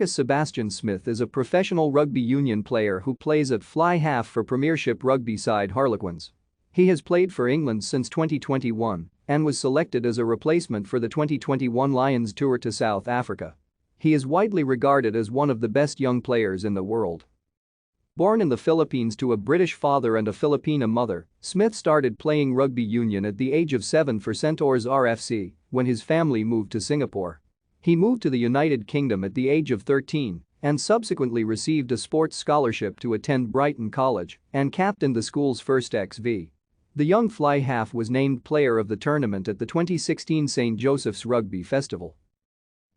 Sebastian Smith is a professional rugby union player who plays at fly half for Premiership Rugby side Harlequins. He has played for England since 2021 and was selected as a replacement for the 2021 Lions tour to South Africa. He is widely regarded as one of the best young players in the world. Born in the Philippines to a British father and a Filipina mother, Smith started playing rugby union at the age of 7 for Centaurs RFC when his family moved to Singapore. He moved to the United Kingdom at the age of 13 and subsequently received a sports scholarship to attend Brighton College and captained the school's first XV. The young fly half was named player of the tournament at the 2016 St. Joseph's Rugby Festival.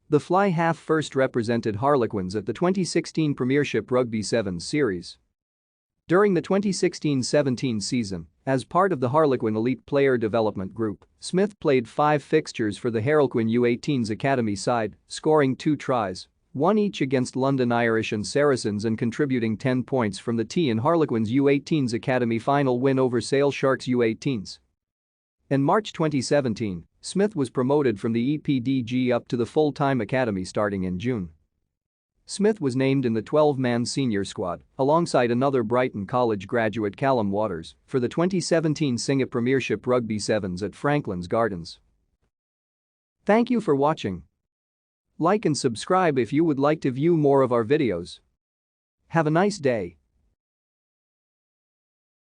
The fly half first represented Harlequins at the 2016 Premiership Rugby Sevens series. During the 2016-17 season, as part of the Harlequin Elite Player Development Group, Smith played 5 fixtures for the Harlequin U18's academy side, scoring 2 tries, 1 each against London Irish and Saracens and contributing 10 points from the tee in Harlequin's U18's academy final win over Sale Sharks U18s. In March 2017, Smith was promoted from the EPDG up to the full-time academy starting in June. Smith was named in the 12-man senior squad, alongside another Brighton College graduate Callum Waters, for the 2017 Singapore Premiership Rugby Sevens at Franklin's Gardens. Thank you for watching. Like and subscribe if you would like to view more of our videos. Have a nice day.